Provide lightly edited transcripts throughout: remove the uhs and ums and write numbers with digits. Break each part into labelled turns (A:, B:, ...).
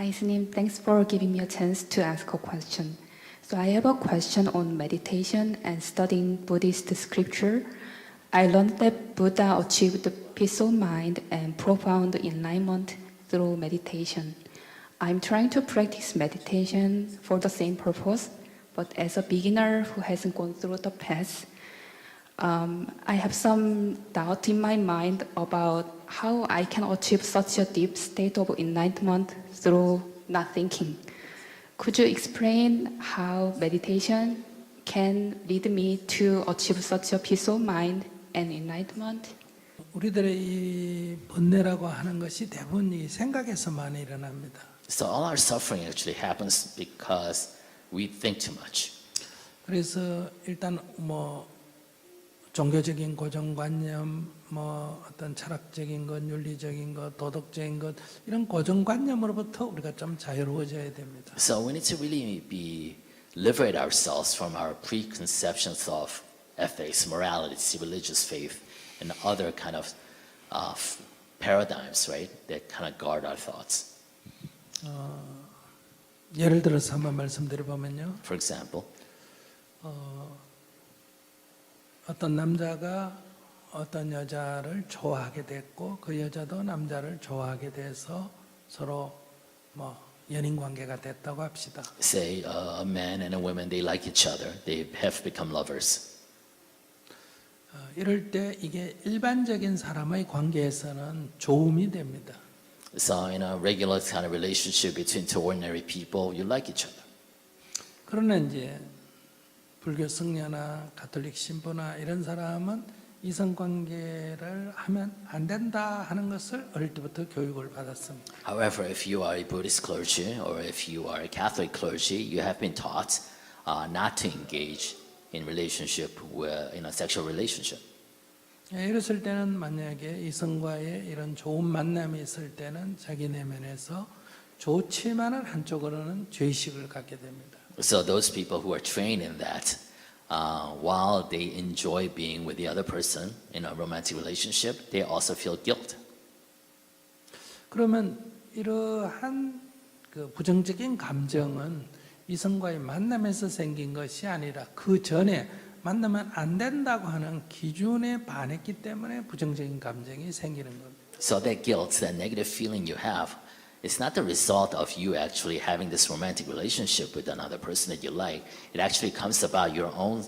A: Hi, Snim. Thanks for giving me a chance to ask a question. So I have a question on meditation and studying Buddhist scripture. I learned that Buddha achieved peace of mind and profound enlightenment through meditation. I'm trying to practice meditation for the same purpose, but as a beginner who hasn't gone through the path, I have some doubt in my mind about how I can achieve such a deep state of enlightenment through not thinking. Could you explain how meditation can lead me to achieve such a peace of mind and enlightenment?
B: 우리들의 이 번뇌라고 하는 것이 대부분 이 생각에서 많이 일어납니다.
C: So all our suffering actually happens because we think too much.
B: 그래서 일단 종교적인 고정관념, 어떤 철학적인 것, 윤리적인 것, 도덕적인 것 이런 고정관념으로부터 우리가 좀 자유로워져야 됩니다.
C: So we need to really liberate ourselves from our preconceptions of ethics, morality, religious faith, and other kind of paradigms, right? That kind of guard our thoughts.
B: 예를 들어서 한번 말씀드려보면요.
C: For example,
B: 어떤 남자가 어떤 여자를 좋아하게 됐고 그 여자도 남자를 좋아하게 돼서 서로 연인 관계가 됐다고 합시다.
C: say a man and a woman, they like each other. They have become lovers.
B: 이럴 때 이게 일반적인 사람의 관계에서는 좋음이 됩니다.
C: So in a regular kind of relationship between two ordinary people, you like each other.
B: 그러나 이제 불교 승려나 가톨릭 신부나 이런 사람은 이성관계를 하면 안 된다 하는 것을 어릴 때부터 교육을 받았습니다.
C: However, if you are a Buddhist clergy or if you are a Catholic clergy, you have been taught not to engage in relationship in a sexual relationship.
B: 이랬을 때는 만약에 이성과의 이런 좋은 만남이 있을 때는 자기 내면에서 좋지만은 한쪽으로는 죄의식을 갖게 됩니다.
C: So those people who are trained in that, while they enjoy being with the other person in a romantic relationship, they also feel guilt.
B: 그러면 이러한 그 부정적인 감정은 이성과의 만남에서 생긴 것이 아니라 그 전에 만나면 안 된다고 하는 기준에 반했기 때문에 부정적인 감정이 생기는 겁니다.
C: So that guilt, that negative feeling you have, it's not the result of you actually having this romantic relationship with another person that you like. It actually comes about your own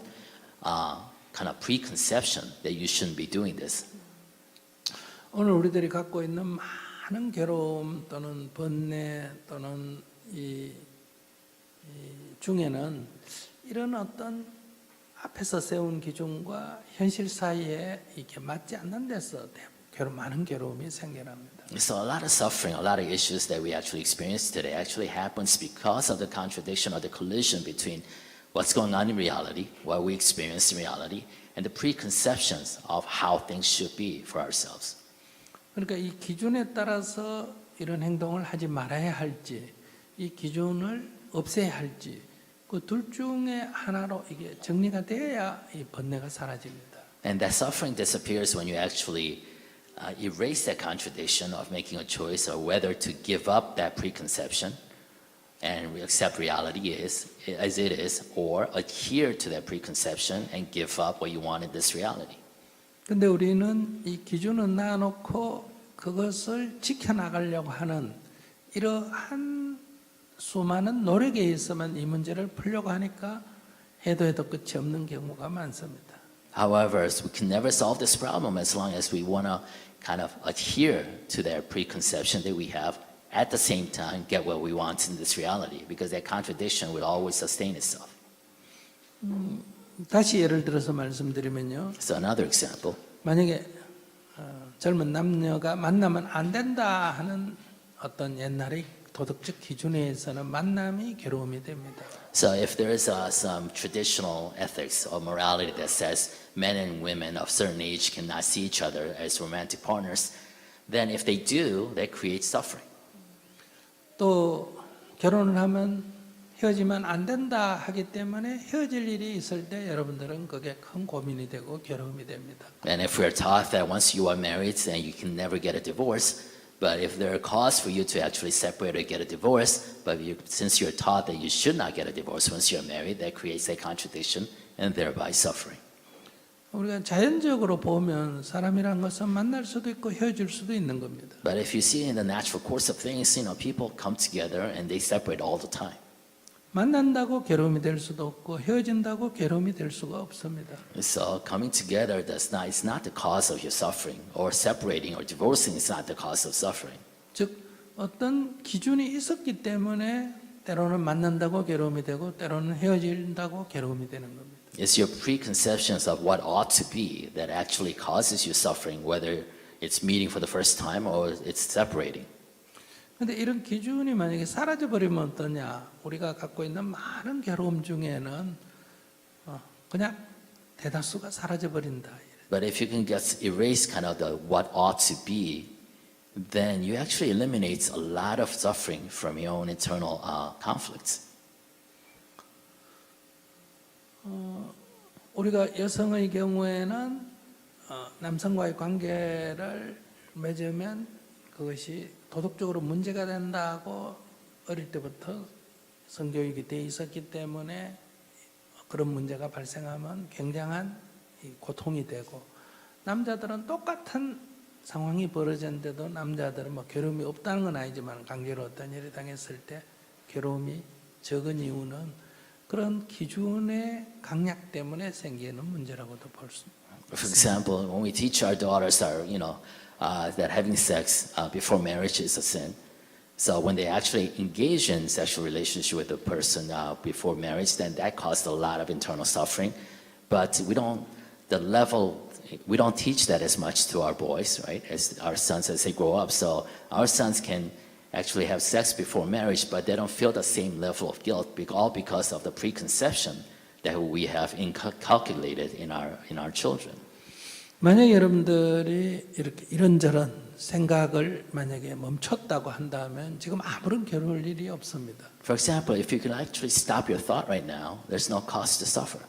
C: kind of preconception that you shouldn't be doing this.
B: 오늘 우리들이 갖고 있는 많은 괴로움 또는 번뇌 또는 이 중에는 이런 어떤 앞에서 세운 기준과 현실 사이에 이게 맞지 않는 데서 많은 괴로움이 생겨납니다.
C: So a lot of suffering, a lot of issues that we actually experience today actually happens because of the contradiction or the collision between what's going on in reality, what we experience in reality, and the preconceptions of how things should be for ourselves.
B: 그러니까 이 기준에 따라서 이런 행동을 하지 말아야 할지, 이 기준을 없애야 할지, 그 둘 중에 하나로 이게 정리가 돼야 이 번뇌가 사라집니다.
C: And that suffering disappears when you actually erase that contradiction of making a choice or whether to give up that preconception and accept reality as it is, or adhere to that preconception and give up what you want in this reality.
B: 근데 우리는 이 기준을 놔놓고 그것을 지켜나가려고 하는 이러한 수많은 노력에 의해서만 이 문제를 풀려고 하니까 해도 끝이 없는 경우가 많습니다.
C: However, we can never solve this problem as long as we want to kind of adhere to that preconception that we have, at the same time get what we want in this reality, because that contradiction will always sustain itself.
B: 다시 예를 들어서 말씀드리면요.
C: So another example,
B: 만약에 젊은 남녀가 만나면 안 된다 하는 어떤 옛날의 도덕적 기준에 의해서는 만남이 괴로움이 됩니다.
C: so if there is some traditional ethics or morality that says men and women of certain age cannot see each other as romantic partners, then if they do, that creates suffering.
B: 또 결혼을 하면 헤어지면 안 된다 하기 때문에 헤어질 일이 있을 때 여러분들은 그게 큰 고민이 되고 괴로움이 됩니다.
C: And if we're taught that once you are married and you can never get a divorce, But if there are cause for you to actually separate or get a divorce, but since you're taught that you should not get a divorce once you're married, that creates a contradiction and thereby suffering.
B: 우리가 자연적으로 보면 사람이란 것은 만날 수도 있고 헤어질 수도 있는 겁니다.
C: But if you see in the natural course of things, people come together and they separate all the time.
B: 만난다고 괴로움이 될 수도 없고 헤어진다고 괴로움이 될 수가 없습니다.
C: So coming together is not the cause of your suffering, or separating or divorcing is not the cause of suffering.
B: 즉 어떤 기준이 있었기 때문에 때로는 만난다고 괴로움이 되고 때로는 헤어진다고 괴로움이 되는 겁니다.
C: It's your preconceptions of what ought to be that actually causes you suffering, whether it's meeting for the first time or it's separating.
B: 근데 이런 기준이 만약에 사라져 버리면 어떠냐? 우리가 갖고 있는 많은 괴로움 중에는 그냥 대다수가 사라져 버린다.
C: But if you can get erase kind of the what ought to be, then you actually eliminate a lot of suffering from your own internal conflicts.
B: 우리가 여성의 경우에는 남성과의 관계를 맺으면 그것이 도덕적으로 문제가 된다고 어릴 때부터 성교육이 돼 있었기 때문에 그런 문제가 발생하면 굉장한 고통이 되고, 남자들은 똑같은 상황이 벌어졌는데도 남자들은 뭐 괴로움이 없다는 건 아니지만 강제로 어떤 일을 당했을 때 괴로움이 적은 이유는 그런 기준의 강약 때문에 생기는 문제라고도 볼 수 있습니다.
C: For example, when we teach our daughters that having sex before marriage is a sin, so when they actually engage in sexual relationship with a person before marriage, then that caused a lot of internal suffering. But we don't teach that as much to our boys, right? As our sons as they grow up. So our sons can actually have sex before marriage, but they don't feel the same level of guilt, all because of the preconception that we have inculcated in our children.
B: 만약 여러분들이 이렇게 이런저런 생각을 만약에 멈췄다고 한다면 지금 아무런 괴로울 일이 없습니다.
C: For example, if you can actually stop your thought right now, there's no cause to suffer.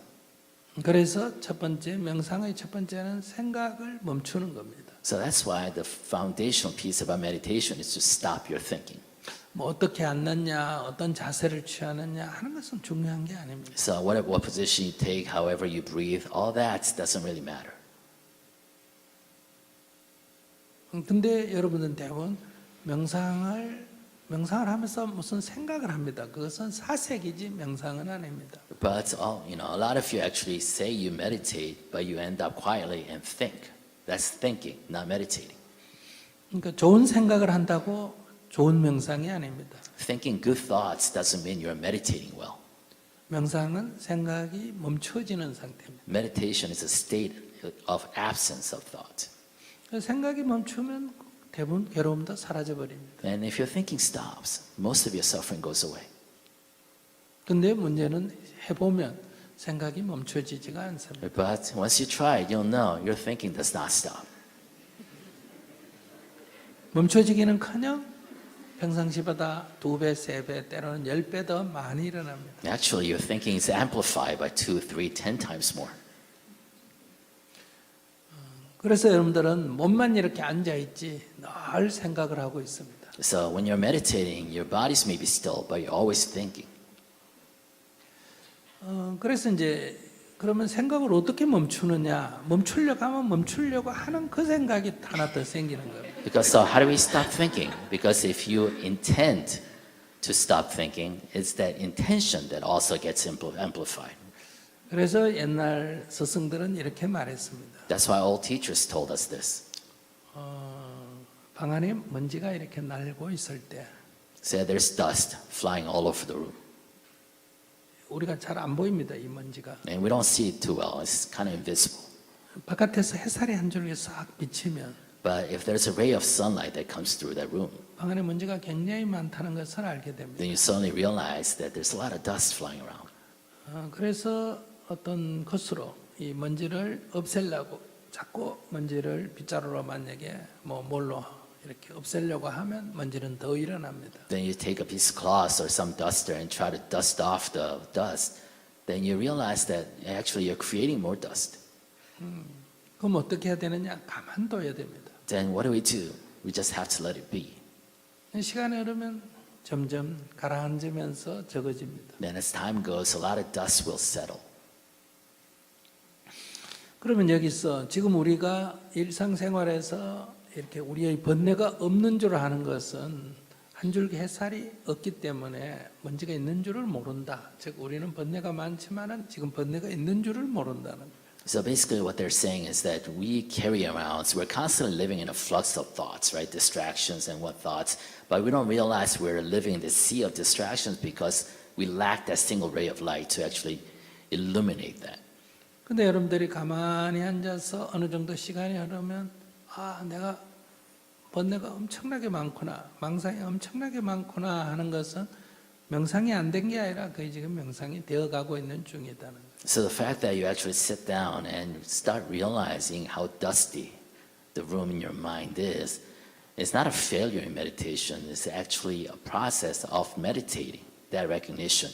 B: 그래서 첫 번째 명상의 첫 번째는 생각을 멈추는 겁니다.
C: So that's why the foundational piece about meditation is to stop your thinking.
B: 뭐 어떻게 앉느냐, 어떤 자세를 취하느냐 하는 것은 중요한 게 아닙니다.
C: So what position you take, however you breathe, all that doesn't really matter.
B: 근데 여러분들은 대부분 명상을 하면서 무슨 생각을 합니다. 그것은 사색이지 명상은 아닙니다.
C: But a lot of you actually say you meditate, but you end up quietly and think. That's thinking, not meditating.
B: 그러니까 좋은 생각을 한다고 좋은 명상이 아닙니다.
C: Thinking good thoughts doesn't mean you're meditating well.
B: 명상은 생각이 멈춰지는 상태입니다.
C: Meditation is a state of absence of thought.
B: 생각이 멈추면 대부분 괴로움도 사라져 버립니다.
C: And if your thinking stops, most of your suffering goes away.
B: 근데 문제는 해보면 생각이 멈춰지지가 않습니다.
C: But once you try it, you'll know your thinking does not stop.
B: 멈춰지기는커녕 평상시보다 2배, 3배, 때로는 10배 더 많이 일어납니다.
C: Actually, your thinking is amplified by 2, 3, 10 times more.
B: 그래서 여러분들은 몸만 이렇게 앉아있지 늘 생각을 하고 있습니다.
C: So when you're meditating, your bodies may be still, but you're always thinking.
B: 그래서 이제 그러면 생각을 어떻게 멈추느냐? 멈추려고 하면 멈추려고 하는 그 생각이 하나 더 생기는 거예요.
C: Because so how do we stop thinking? Because if you intend to stop thinking, it's that intention that also gets amplified.
B: 그래서 옛날 스승들은 이렇게 말했습니다.
C: That's why old teachers told us this.
B: 방 안에 먼지가 이렇게 날고 있을 때
C: Say there's dust flying all over the room.
B: 우리가 잘 안 보입니다, 이 먼지가.
C: And we don't see it too well. It's kind of invisible.
B: 바깥에서 햇살이 한 줄기 싹 비치면
C: But if there's a ray of sunlight that comes through that room,
B: 방 안에 먼지가 굉장히 많다는 것을 알게 됩니다.
C: then you suddenly realize that there's a lot of dust flying around.
B: 그래서 어떤 것으로 이 먼지를 없애려고 자꾸 먼지를 빗자루로 만약에 뭘로 이렇게 없애려고 하면 먼지는 더 일어납니다.
C: Then you take a piece of cloth or some duster and try to dust off the dust. Then you realize that actually you're creating more dust.
B: 그럼 어떻게 해야 되느냐? 가만둬야 됩니다.
C: Then what do? We just have to let it be.
B: 시간이 흐르면 점점 가라앉으면서 적어집니다.
C: Then as time goes, a lot of dust will settle.
B: 그러면 여기서 지금 우리가 일상생활에서 이렇게 우리의 번뇌가 없는 줄 아는 것은 한 줄기 햇살이 없기 때문에 먼지가 있는 줄을 모른다. 즉 우리는 번뇌가 많지만은 지금 번뇌가 있는 줄을 모른다는 거예요.
C: So basically what they're saying is that we carry around, so we're constantly living in a flux of thoughts, right? Distractions and what thoughts, but we don't realize we're living in this sea of distractions because we lack that single ray of light to actually illuminate that.
B: 근데 여러분들이 가만히 앉아서 어느 정도 시간이 흐르면 내가 번뇌가 엄청나게 많구나, 망상이 엄청나게 많구나 하는 것은 명상이 안 된 게 아니라 거의 지금 명상이 되어가고 있는 중이다는 거예요.
C: So the fact that you actually sit down and start realizing how dusty the room in your mind is not a failure in meditation. It's actually a process of meditating, that recognition.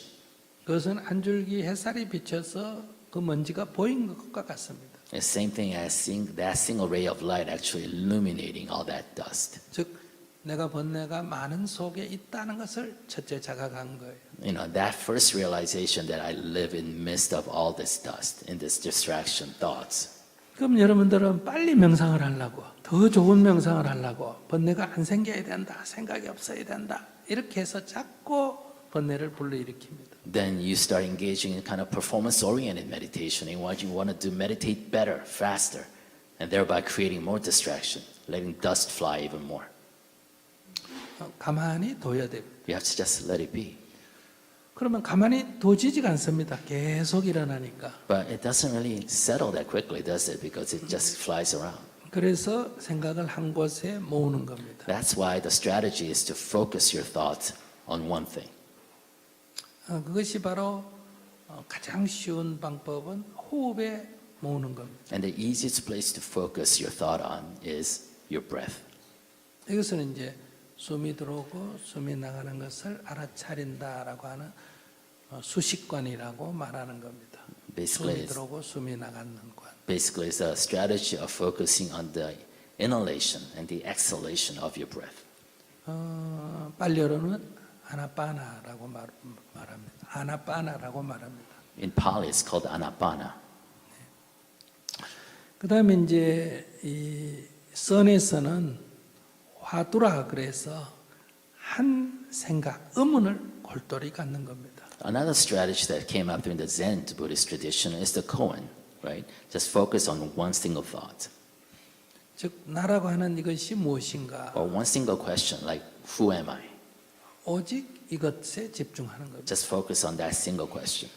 B: 그것은 한 줄기 햇살이 비쳐서 그 먼지가 보인 것과 같습니다.
C: It's the same thing as seeing that single ray of light actually illuminating all that dust.
B: 즉 내가 번뇌가 많은 속에 있다는 것을 첫째 자각한 거예요.
C: You know, that first realization that I live in midst of all this dust, in this distraction thoughts.
B: 그럼 여러분들은 빨리 명상을 하려고, 더 좋은 명상을 하려고, 번뇌가 안 생겨야 된다, 생각이 없어야 된다, 이렇게 해서 자꾸 번뇌를 불러일으킵니다.
C: Then you start engaging in kind of performance-oriented meditation, in what you want to do, meditate better, faster, and thereby creating more distraction, letting dust fly even more.
B: 가만히 둬야 됩니다.
C: You have to just let it be.
B: 그러면 가만히 둬지지가 않습니다. 계속 일어나니까.
C: But it doesn't really settle that quickly, does it? Because it just flies around.
B: 그래서 생각을 한 곳에 모으는 겁니다.
C: That's why the strategy is to focus your thoughts on one thing.
B: 그것이 바로 가장 쉬운 방법은 호흡에 모으는 겁니다.
C: And the easiest place to focus your thought on is your breath.
B: 이것은 이제 숨이 들어오고 숨이 나가는 것을 알아차린다라고 하는 수식관이라고 말하는 겁니다.
C: Basically,
B: 숨이 들어오고 숨이 나가는 관.
C: Basically, it's a strategy of focusing on the inhalation and the exhalation of your breath.
B: 빨리어로는 아나파나라고 말합니다. 아나파나라고 말합니다.
C: In Pali, it's called anapana.
B: 그다음에 이제 이 선에서는 화두라 그래서 한 생각, 의문을 골똘히 갖는 겁니다.
C: Another strategy that came up during the Zen Buddhist tradition is the koan, right? Just focus on one single thought.
B: 즉 나라고 하는 이것이 무엇인가?
C: Or one single question, like, who am I?
B: 오직 이것에 집중하는 겁니다.
C: Just focus on that single question.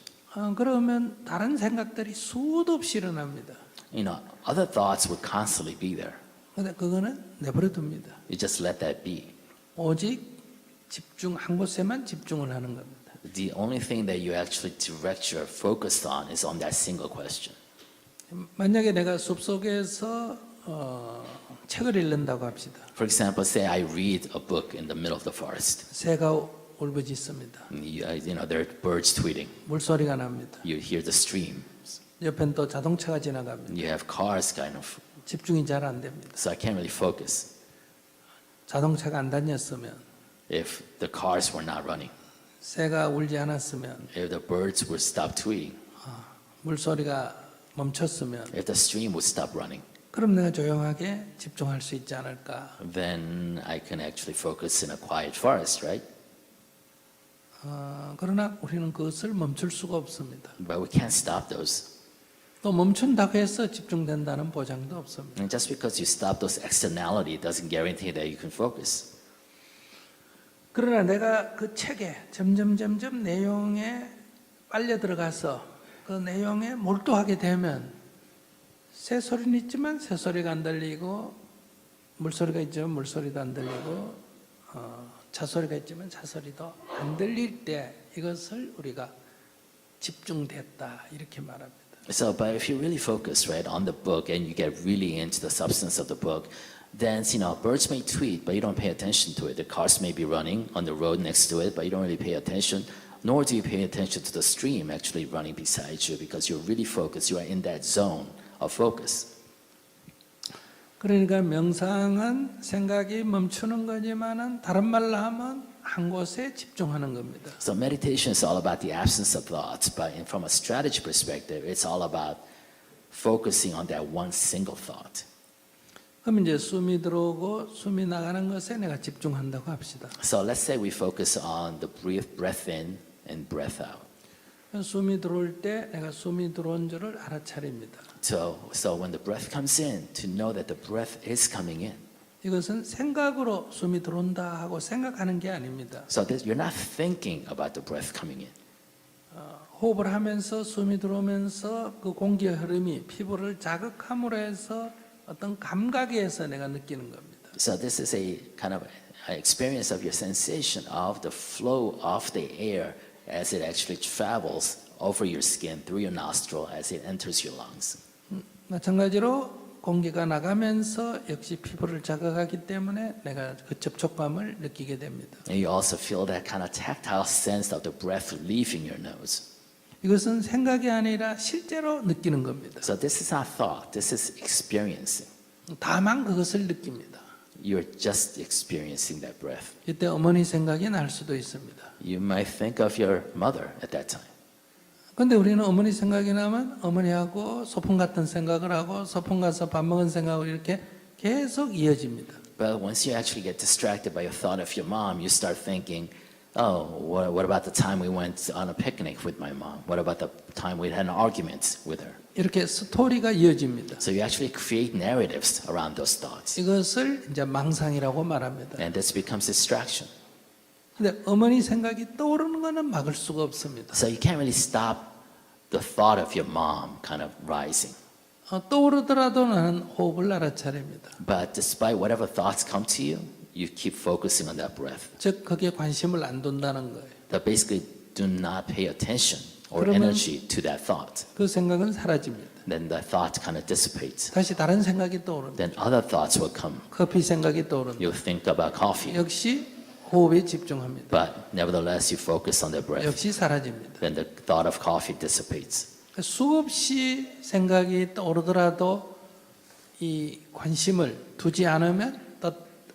B: 그러면 다른 생각들이 수도 없이 일어납니다.
C: You know, other thoughts would constantly be there.
B: 근데 그거는 내버려 둡니다.
C: You just let that be.
B: 오직 집중 한 곳에만 집중을 하는 겁니다.
C: The only thing that you actually direct your focus on is on that single question.
B: 만약에 내가 숲속에서 책을 읽는다고 합시다.
C: For example, say I read a book in the middle of the forest.
B: 새가 울부짖습니다.
C: You know, there are birds tweeting.
B: 물소리가 납니다.
C: You hear the stream.
B: 옆엔 또 자동차가 지나갑니다.
C: You have cars kind of.
B: 집중이 잘 안 됩니다.
C: So I can't really focus
B: 자동차가 안 다녔으면,
C: if the cars were not running.
B: 새가 울지 않았으면,
C: If the birds would stop tweeting.
B: 물소리가 멈췄으면,
C: If the stream would stop running.
B: 그럼 내가 조용하게 집중할 수 있지 않을까?
C: Then I can actually focus in a quiet forest, right?
B: 그러나 우리는 그것을 멈출 수가 없습니다.
C: But we can't stop those.
B: 또 멈춘다고 해서 집중된다는 보장도 없습니다.
C: And just because you stop those externality doesn't guarantee that you can focus.
B: 그러나 내가 그 책에 점점 내용에 빨려 들어가서 그 내용에 몰두하게 되면 새 소리는 있지만 새 소리가 안 들리고 물소리가 있지만 물소리도 안 들리고 차 소리가 있지만 차 소리도 안 들릴 때 이것을 우리가 집중됐다 이렇게 말합니다.
C: So, but if you really focus, right, on the book and you get really into the substance of the book, then, you know, birds may tweet, but you don't pay attention to it. The cars may be running on the road next to it, but you don't really pay attention. Nor do you pay attention to the stream actually running beside you because you're really focused. You are in that zone of focus.
B: 그러니까 명상은 생각이 멈추는 거지만은 다른 말로 하면 한 곳에 집중하는 겁니다.
C: So meditation is all about the absence of thoughts, but from a strategy perspective, it's all about focusing on that one single thought.
B: 그럼 이제 숨이 들어오고 숨이 나가는 것에 내가 집중한다고 합시다.
C: So let's say we focus on the breath in and breath out.
B: 숨이 들어올 때 내가 숨이 들어온 줄을 알아차립니다.
C: So when the breath comes in, to know that the breath is coming in.
B: 이것은 생각으로 숨이 들어온다 하고 생각하는 게 아닙니다.
C: So that you're not thinking about the breath coming in.
B: 호흡을 하면서 숨이 들어오면서 그 공기의 흐름이 피부를 자극함으로 해서 어떤 감각에서 내가 느끼는 겁니다.
C: So this is a kind of an experience of your sensation of the flow of the air as it actually travels over your skin, through your nostril, as it enters your lungs.
B: 마찬가지로 공기가 나가면서 역시 피부를 자극하기 때문에 내가 그 접촉감을 느끼게 됩니다.
C: And you also feel that kind of tactile sense of the breath leaving your nose.
B: 이것은 생각이 아니라 실제로 느끼는 겁니다.
C: So this is not thought, this is experiencing.
B: 다만 그것을 느낍니다.
C: You're just experiencing that breath.
B: 이때 어머니 생각이 날 수도 있습니다.
C: You might think of your mother at that time.
B: 근데 우리는 어머니 생각이 나면 어머니하고 소풍 갔던 생각을 하고 소풍 가서 밥 먹은 생각을 이렇게 계속 이어집니다.
C: But once you actually get distracted by your thought of your mom, you start thinking, oh, what about the time we went on a picnic with my mom? What about the time we had an argument with her?
B: 이렇게 스토리가 이어집니다.
C: So you actually create narratives around those thoughts.
B: 이것을 이제 망상이라고 말합니다.
C: And this becomes distraction.
B: 근데 어머니 생각이 떠오르는 것은 막을 수가 없습니다.
C: So you can't really stop the thought of your mom kind of rising.
B: 떠오르더라도 나는 호흡을 알아차립니다.
C: But despite whatever thoughts come to you, you keep focusing on that breath.
B: 즉 거기에 관심을 안 둔다는 거예요.
C: That basically do not pay attention or
B: 그러면-
C: energy to that thought.
B: 그 생각은 사라집니다.
C: Then that thought kind of dissipates.
B: 다시 다른 생각이 떠오릅니다.
C: Then other thoughts will come.
B: 커피 생각이 떠오릅니다.
C: You'll think about coffee.
B: 역시 호흡에 집중합니다.
C: But nevertheless, you focus on the breath.
B: 역시 사라집니다.
C: Then the thought of coffee dissipates.
B: 수없이 생각이 떠오르더라도 이 관심을 두지 않으면 또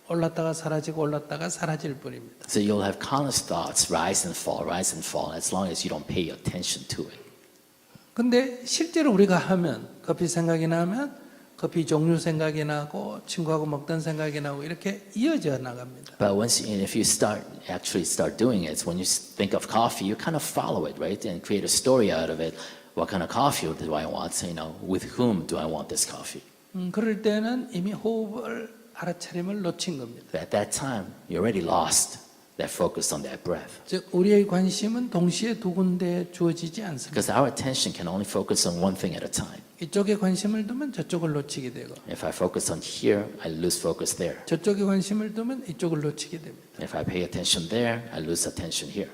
B: 올랐다가 사라지고 올랐다가 사라질 뿐입니다.
C: So you'll have countless thoughts rise and fall, rise and fall, as long as you don't pay attention to it.
B: 근데 실제로 우리가 하면 커피 생각이 나면 커피 종류 생각이 나고 친구하고 먹던 생각이 나고 이렇게 이어져 나갑니다.
C: But if you actually start doing it, when you think of coffee, you kind of follow it, right? And create a story out of it. What kind of coffee do I want? With whom do I want this coffee?
B: 그럴 때는 이미 호흡을 알아차림을 놓친 겁니다.
C: But at that time, you already lost that focus on that breath.
B: 즉 우리의 관심은 동시에 두 군데에 주어지지 않습니다.
C: Because our attention can only focus on one thing at a time.
B: 이쪽에 관심을 두면 저쪽을 놓치게 되고
C: If I focus on here, I lose focus there.
B: 저쪽에 관심을 두면 이쪽을 놓치게 됩니다.
C: If I pay attention there, I lose attention here.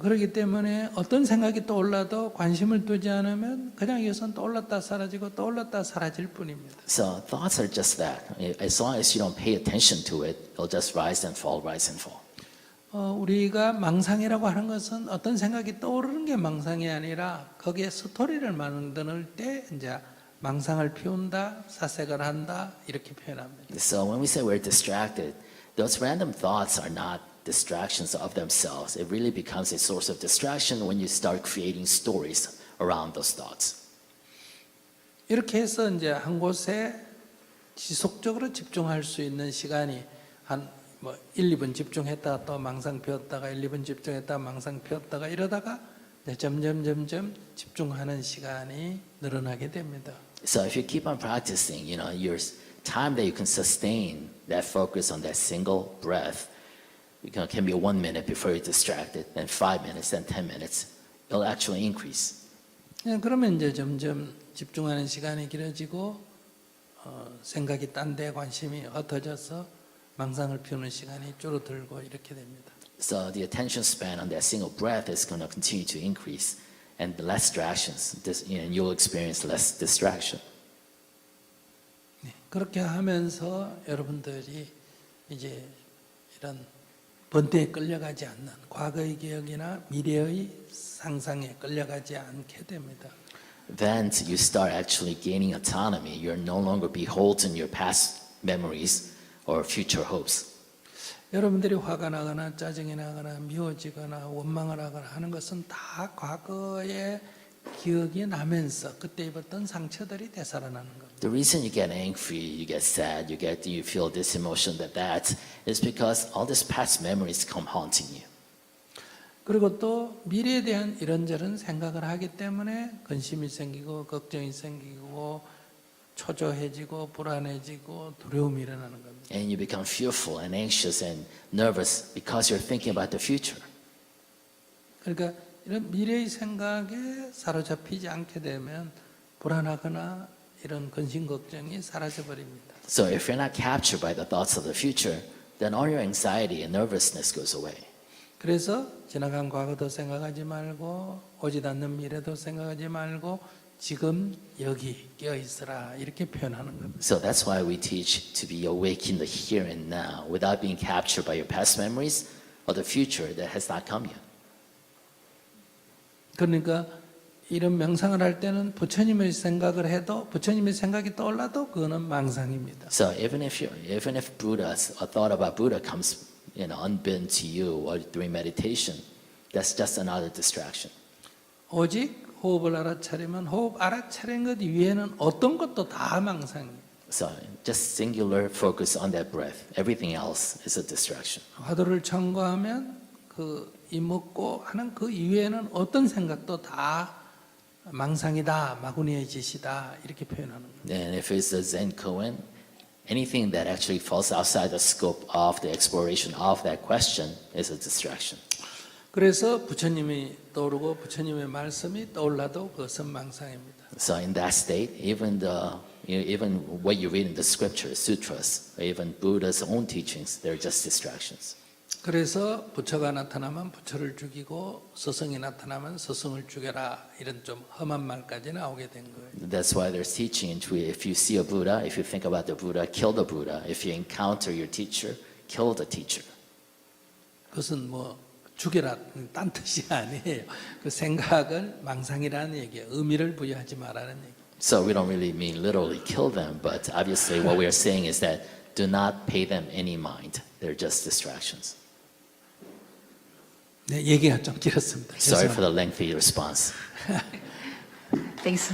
B: 그렇기 때문에 어떤 생각이 떠올라도 관심을 두지 않으면 그냥 이것은 떠올랐다 사라지고 떠올랐다 사라질 뿐입니다.
C: So thoughts are just that. As long as you don't pay attention to it, it'll just rise and fall, rise and fall.
B: 우리가 망상이라고 하는 것은 어떤 생각이 떠오르는 게 망상이 아니라 거기에 스토리를 만들 때 이제 망상을 피운다, 사색을 한다 이렇게 표현합니다.
C: So when we say we're distracted, those random thoughts are not distractions of themselves. It really becomes a source of distraction when you start creating stories around those thoughts.
B: 이렇게 해서 이제 한 곳에 지속적으로 집중할 수 있는 시간이 한 1, 2분 집중했다가 또 망상 피웠다가 1, 2분 집중했다가 망상 피웠다가 이러다가 이제 점점 집중하는 시간이 늘어나게 됩니다.
C: So if you keep on practicing, your time that you can sustain that focus on that single breath, can be 1 minute before you're distracted, then 5 minutes, then 10 minutes. It'll actually increase.
B: 그러면 이제 점점 집중하는 시간이 길어지고 생각이 딴 데 관심이 흩어져서 망상을 피우는 시간이 줄어들고 이렇게 됩니다.
C: So the attention span on that single breath is going to continue to increase, and the less distractions, you'll experience less distraction.
B: 그렇게 하면서 여러분들이 이제 이런 번뇌에 끌려가지 않는 과거의 기억이나 미래의 상상에 끌려가지 않게 됩니다.
C: then you start actually gaining autonomy. You're no longer beholden to your past memories or future hopes.
B: 여러분들이 화가 나거나 짜증이 나거나 미워지거나 원망을 하거나 하는 것은 다 과거의 기억이 나면서 그때 입었던 상처들이 되살아나는 겁니다.
C: The reason you get angry, you get sad, you feel this emotion, that is because all these past memories come haunting you.
B: 그리고 또 미래에 대한 이런저런 생각을 하기 때문에 근심이 생기고 걱정이 생기고 초조해지고 불안해지고 두려움이 일어나는 겁니다.
C: And you become fearful and anxious and nervous because you're thinking about the future.
B: 그러니까 이런 미래의 생각에 사로잡히지 않게 되면 불안하거나 이런 근심 걱정이 사라져 버립니다.
C: So if you're not captured by the thoughts of the future, then all your anxiety and nervousness goes away.
B: 그래서 지나간 과거도 생각하지 말고 오지 않는 미래도 생각하지 말고 지금 여기 깨어 있으라 이렇게 표현하는 겁니다.
C: So that's why we teach to be awake in the here and now without being captured by your past memories or the future that has not come yet.
B: 그러니까 이런 명상을 할 때는 부처님의 생각을 해도 부처님의 생각이 떠올라도 그거는 망상입니다.
C: So even if Buddha's a thought about Buddha comes, unbidden to you or during meditation, that's just another distraction.
B: 오직 호흡을 알아차리면 호흡 알아차린 것 이외에는 어떤 것도 다 망상입니다.
C: So just singular focus on that breath. Everything else is a distraction.
B: 화두를 청구하면 그 이먹고 하는 그 이외에는 어떤 생각도 다 망상이다, 마구니의 짓이다 이렇게 표현하는 거예요.
C: And if it's a Zen koan, anything that actually falls outside the scope of the exploration of that question is a distraction.
B: 그래서 부처님이 떠오르고 부처님의 말씀이 떠올라도 그것은 망상입니다.
C: So in that state, even what you read in the scriptures, sutras, or even Buddha's own teachings, they're just distractions.
B: 그래서 부처가 나타나면 부처를 죽이고 스승이 나타나면 스승을 죽여라 이런 좀 험한 말까지 나오게 된 거예요.
C: That's why there's teaching if you see a Buddha, if you think about the Buddha, kill the Buddha. If you encounter your teacher, kill the teacher.
B: 그것은 뭐 죽여라 딴 뜻이 아니에요. 그 생각을 망상이라는 얘기예요. 의미를 부여하지 말라는 얘기.
C: So we don't really mean literally kill them, but obviously what we are saying is that do not pay them any mind. They're just distractions.
B: 네, 얘기가 좀 길었습니다.
C: Sorry
B: 죄송합니다.
C: for the lengthy response.
A: Thanks.